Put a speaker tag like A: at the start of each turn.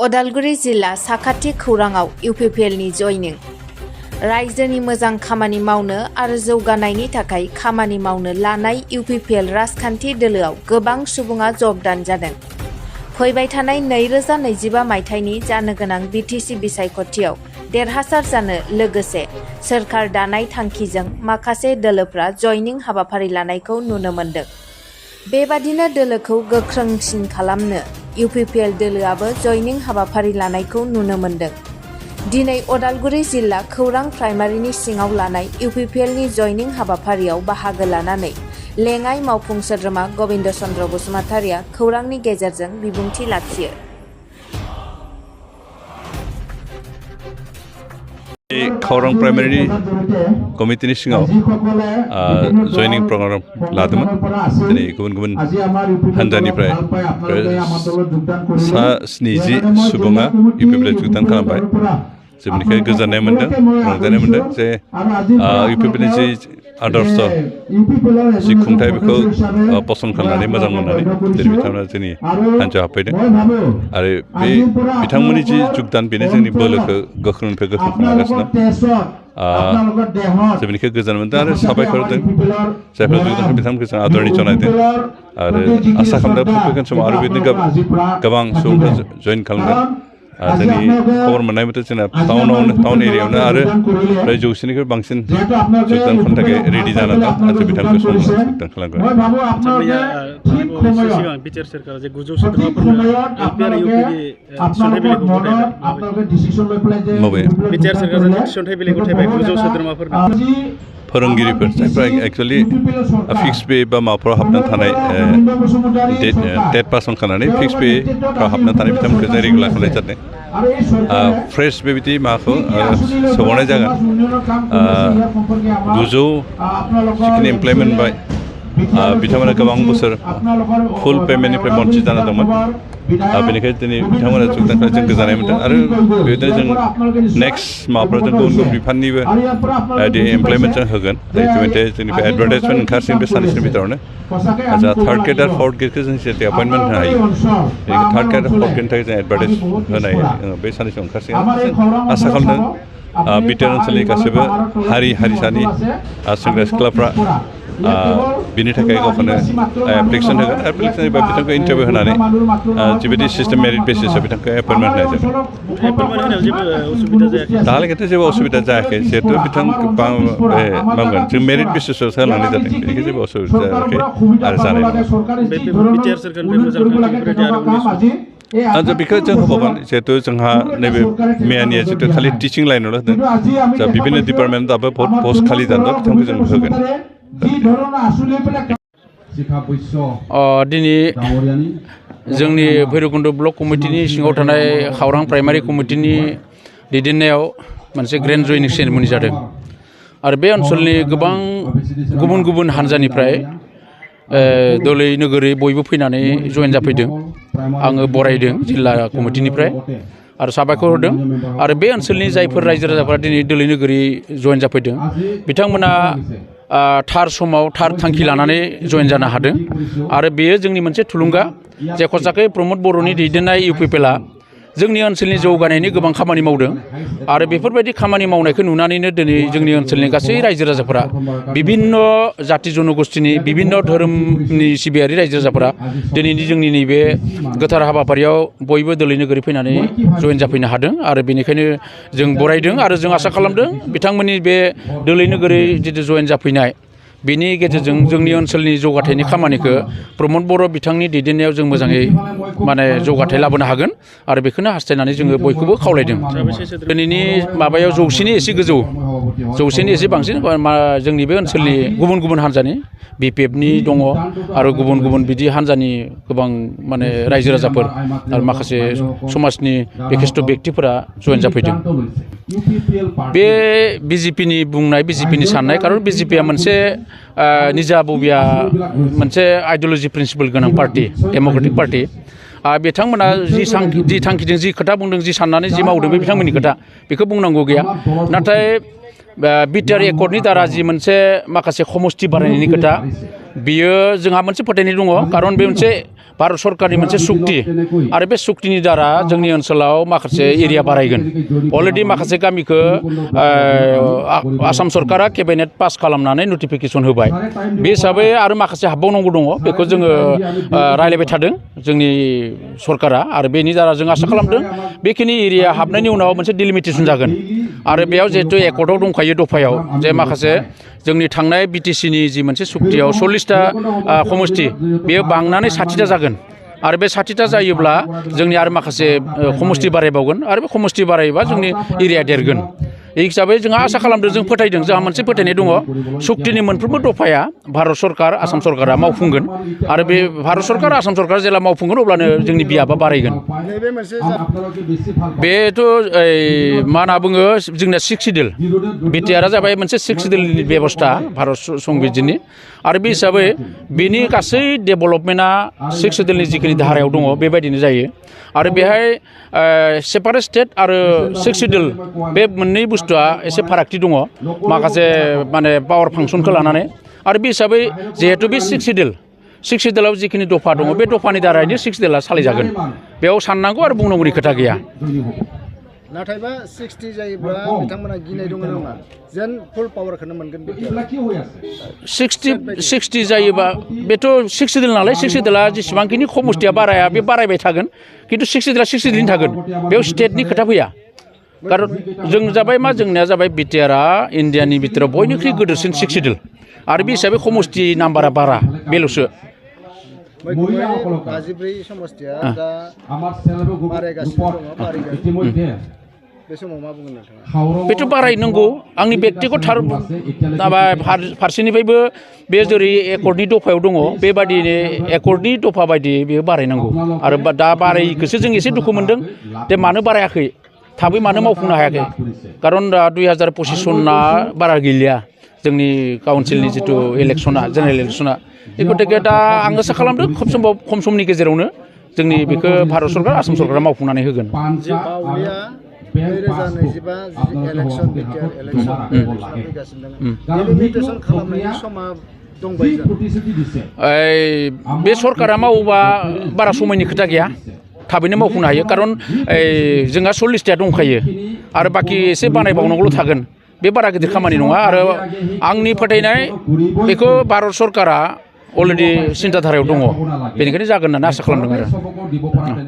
A: उदालगुरि जिल्ला साखाथि खौराङाव इउपिपिएलनि जयनिं रायजोनि मोजां खामानि मावनो आरो जौगानायनि थाखाय खामानि मावनो लानाय इउपिपिएल राजखान्थि दोलोआव गोबां सुबुङा जबदान जादों। फैबाय थानाय 2025 मायथाइनि जानो गोनां बिटिसि बिसायख'थियाव देरहासार जानो लोगोसे सोरखार दानाय थांखिजों माखासे दोलोफ्रा जयनिं हाबाफारि लानायखौ नुनो मोन्दों। बेबादिनो दोलोखौ गोख्रोंसिन खालामनो इउपिपिएल दोलोआबो जयनिं हाबाफारि लानायखौ नुनो मोन्दों। दिनै उदालगुरि जिल्ला खौरां प्राइमारिनि सिङाव लानाय इउपिपिएलनि जयनिं हाबाफारियाव बाहागो लानानै लेङाइ मावफुं सोद्रोमा गबिन्द चन्द्र बसुमतारिया खौरांनि गेजेरजों बिबुंथि लाखियो।
B: खौरां प्राइमारि कमिटिनि सिङाव जयनिं प्रग्राम लादोंमोन। दिनै गुबुन गुबुन हान्जानिफ्राय सा 70 सुबुङा इउपिपिएल जगदान खालामबाय। जों बेनिखाय गोजोननाय मोन्दों, रंजानाय मोन्दों जे इउपिपिएलनि जि आदर्श जि खुंथाय बेखौ पसन्द खालामनानै मोजां मोननानै दिनै बिथांमोना जोंनि हान्जायाव हाबफैदों आरो बे बिथांमोननि जि जगदान बेनो जोंनि बोलोखौ गोख्रोंनिफ्राय गोख्रों खालामगासिनो। जों बेनिखाय गोजोन मोन्दों आरो साबायखर होदों जायफोर जगदानखौ बिथांमोनखौ जों आदरनि जनायदों आरो आसा खालामदों फैगोन समाव आरो बिदिनो गोबां सुबुंफोर जयन खालामगोन। जोंनि खबर मोननाय मथे जोंना टाउन एरियायावनो आरो फ्राय 100निख्रुइ बांसिन जगदान खालामनो थाखाय रेडि जाना दं आरो जों बिथांमोनखौ सम जगदान खालामगोन।
C: बिटिआर सरकारा जे 900 सोद्रोमाफोरनो एलपि आरो इउपिनि बिटिआर सरकारा थिसनथाइ बिलाइ गथायबाय 900 सोद्रोमाफोरनो
B: फोरोंगिरिफोर जायफ्रा एक्सुवेलि फिक्स पे बा माबाफ्राव हाबनानै थानाय डेट पास अन खालामनानै फिक्स पेफ्राव हाबनानै थानाय बिथांमोनखौ जों रेगुलार खालामनाय जादों। फ्रेश बेबायदि माबाखौ सोबावनाय जागोन। 900 जिखिनि एमप्लयमेन्ट मोनबाय बिथांमोना गोबां बोसोर फुल पेमेन्टनिफ्राय बन्चित जाना दंमोन। बेनिखायनो दिनै बिथांमोना जगदानखौ जों गोजोननाय मोन्दों आरो बेबायदिनो जों नेक्स्ट माबाफ्राव जों गुबुन गुबुन बिफाननिबो एमप्लयमेन्ट जों होगोन। इतिमধ্যে जोंनिफ्राय एडभार्टाइजमेन्ट ओंखारसिगोन बे साननैसोनि भितरावनो। जा थार्ड ग्रेड आरो फर्थ ग्रेडखौ जों जेरै एपइन्टमेन्ट होनो हायो बेनिखायनो थार्ड ग्रेड आरो फर्थ ग्रेडनि थाखाय जों एडभार्टाइज होनाय बे साननैसो ओंखारसिगोन। आसा खालामदों बिटिआर ओनसोलनि गासैबो हारि हारिसानि सेंग्रा सिख्लाफ्रा बिनि थाखाय गावखौनो एप्लिकेसन होगोन। एप्लिकेसन होयोबा बिथांखौ इन्टारभिउ होनानै जिबायदि सिस्टेम मेरिट बेसिसआव बिथांखौ एपइन्टमेन्ट होनाय जागोन। दाहालागैथ' जेबो असुबिदा जायाखै जिहेतु बिथां मावगोन जों मेरिट बेसिसआवसो होलांनाय जादों बेनिखायनो जेबो असुबिदा जायाखै आरो जानाय नङा। बेखौ जों होबावगोन जिहेतु जोंहा नैबे मेयानिया जितु खालि टिचिं लाइनावल' होदों जा बिभिन्न डिपार्टमेन्ट दाबो बहुत पस्ट खालि जादों बिथांखौ जों होगोन।
C: दिनै जोंनि भैरबकुन्द ब्लक कमिटिनि सिङाव थानाय खौरां प्राइमारि कमिटिनि दैदेननायाव मोनसे ग्रेन्ड जयनिं सेरेमनि जादों आरो बे ओनसोलनि गोबां गुबुन गुबुन हान्जानिफ्राय दलै नोगोरै बयबो फैनानै जयेन जाफैदों। आङो बरायदों जिल्ला कमिटिनिफ्राय आरो साबायखर होदों आरो बे ओनसोलनि जायफोर रायजो राजाफोरा दिनै दलै नोगोरै जयेन जाफैदों बिथांमोना थार समाव थार थांखि लानानै जयेन जानो हादों आरो बेयो जोंनि मोनसे थुलुंगा जे खसाकै प्रमद बर'नि दैदेननाय इउपिपिएलआ जोंनि ओनसोलनि जौगानायनि गोबां खामानि मावदों आरो बेफोरबायदि खामानि मावनायखौ नुनानैनो दिनै जोंनि ओनसोलनि गासै रायजो राजाफोरा बिभिन्न जाति जनगोष्ठीनि बिभिन्न धोरोमनि सिबियारि रायजो राजाफोरा दिनैनि जोंनि नैबे गोथार हाबाफारियाव बयबो दोलै नोगोरै फैनानै जयेन जाफैनो हादों आरो बेनिखायनो जों बरायदों आरो जों आसा खालामदों बिथांमोननि बे दोलै नोगोरै जितु जयेन जाफैनाय बेनि गेजेरजों जोंनि ओनसोलनि जौगाथायनि खामानिखौ प्रमद बर' बिथांनि दैदेननायाव जों मोजाङै जौगाथाय लाबोनो हागोन आरो बेखौनो हास्थायनानै जोङो बयखौबो खावलायदों। दिनैनि माबायाव 100नि एसे गोजौ 100नि एसे बांसिन जोंनि बे ओनसोलनि गुबुन गुबुन हान्जानि बिपिएफनि दङ आरो गुबुन गुबुन बिदि हान्जानि गोबां रायजो राजाफोर आरो माखासे समाजनि बेखेस्थ' बेक्तिफोरा जयेन जाफैदों। बे बिजेपिनि बुंनाय बिजेपिनि साननाय खारन बिजेपिया मोनसे निजा बबिया मोनसे आइडिय'लजि प्रिन्सिपल गोनां पार्टि डेम'क्रेटिक पार्टि बिथांमोना जि थांखिजों जि खोथा बुंदों जि साननानै जि मावदों बे बिथांमोननि खोथा बेखौ बुंनांगौ गैया। नाथाय बिटिआर एकर्डनि दारा जि मोनसे माखासे समष्टि बारायनायनि खोथा बियो जोंहा मोनसे फोथायनाय दङ खारन बे मोनसे भारत सरकारनि मोनसे सुक्ति आरो बे सुक्तिनि दारा जोंनि ओनसोलाव माखासे एरिया बारायगोन अलरेडि माखासे गामिखौ आसाम सरकारा केबिनेट पास खालामनानै नटिफिकेसन होबाय बे हिसाबै आरो माखासे हाबबावनांगौ दङ बेखौ जोङो रायलायबाय थादों जोंनि सरकारा आरो बेनि दारा जों आसा खालामदों बेखिनि एरिया हाबनायनि उनाव मोनसे डिलिमिटेसन जागोन आरो बेयाव जिहेतु एकर्डआव दंखायो दफायाव जे माखासे जोंनि थांनाय बिटिसिनि जि मोनसे सुक्तियाव 40टा समष्टि बेयो बांनानै 60टा जागोन आरो बे 60टा जायोब्ला जोंनि आरो माखासे समष्टि बारायबावगोन आरो बे समष्टि बारायोबा जोंनि एरिया देरगोन এই हिसाबै जोंहा आसा खालामदों जों फोथायदों जोंहा मोनसे फोथायनाय दङ सुक्तिनि मोनफ्रोमबो दफाया भारत सरकार आसाम सरकारा मावफुंगोन आरो बे भारत सरकार आसाम सरकार जेला मावफुंगोन अब्लानो जोंनि बियाबा बारायगोन बेथ' मा होनना बुङो जोंना 6 सिडिउल बिटिआरआ जाबाय मोनसे 6 सिडिउलनि बेबस्था भारत संबिजितनि आरो बे हिसाबै बेनि गासै डेभेलपमेन्टआ 6 सिडिउलनि जिखिनि धारायाव दङ बेबायदिनो जायो आरो बेहाय सेपारेट स्टेट आरो 6 सिडिउल बे मोननै बुस्थुआ एसे फारागथि दङ माखासे माने पावार फांसनखौ लानानै आरो बे हिसाबै जिहेतु बे 6 सिडिउलाव जिखिनि दफा दङ बे दफानि दारैनो 6 सिडिउला सालायजागोन बेयाव साननांगौ आरो बुंनांगौनि खोथा गैया
D: नाथायबा 60 जायोब्ला बिथांमोना गिनाय दङ नामा जेन फुल पावारखौनो मोनगोन
C: 60 जायोबा बेथ' 6 सिडिउल नालाय 6 सिडिउला जेसेबांखिनि समष्टिया बाराया बे बारायबाय थागोन खिन्थु 6 सिडिउला 6 सिडिउलनि थागोन बेयाव स्टेटनि खोथा फैया खारन जों जाबाय मा जोंनिया जाबाय बिटिआरआ इन्डियानि बिथोराव बयनिख्रुइ गोदोरसिन 6 सिडिउल आरो बे हिसाबै समष्टि नाम्बारा बारा बेल'सो
D: समष्टिया दा बारायगासिनो दङ बारायगासिनो बे समाव मा बुंगोन नोंथाङा
C: बेथ' बारायनांगौ आंनि बेक्तिगत माबा फारसेनिफ्रायबो बे जेरै एकर्डनि दफायाव दङ बेबादिनो एकर्डनि दफा बायदि बेयो बारायनांगौ आरो दा बारायखौसो जों एसे दुखु मोनदों जे मानो बारायाखै थाबै मानो मावफुंनो हायाखै खारन दा 2025 सनआ बारा गैलिया जोंनि काउन्सिलनि जिथु इलेक्सना जेनेरेल इलेक्सना बे गतिके दा आं आसा खालामदों खम समनि गेजेरावनो जोंनि बेखौ भारत सरकार आसाम सरकारा मावफुंनानै होगोन
D: 2025 इलेक्सन बिटिआर इलेक्सन फैगासिनो दङ डिलिमिटेसन खालामनायनि समा दंबाय
C: बे सरकारा मावोबा बारा समायनि खोथा गैया थाबैनो मावफुंनो हायो खारन जोंहा 40टा दंखायो आरो बाखि एसे बानायबावनांगौल' थागोन बे बारा गिदिर खामानि नङा आरो आंनि फोथायनाय बेखौ भारत सरकारा अलरेडि सिन्था धारायाव दङ बेनिखायनो जागोन होननानै आसा खालामदों आरो